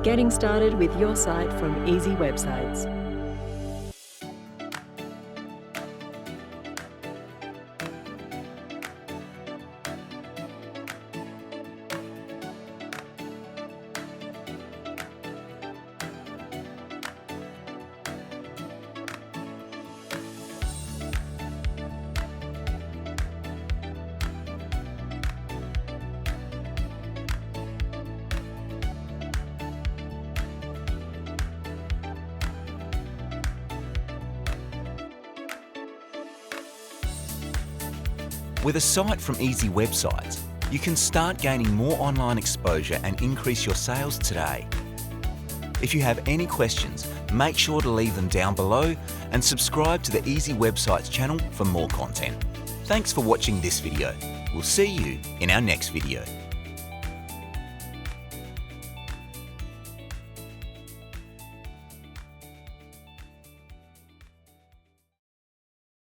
getting started with your site from Easy Websites. With a site from Easy Websites, you can start gaining more online exposure and increase your sales today. If you have any questions, make sure to leave them down below and subscribe to the Easy Websites channel for more content. Thanks for watching this video. We'll see you in our next video.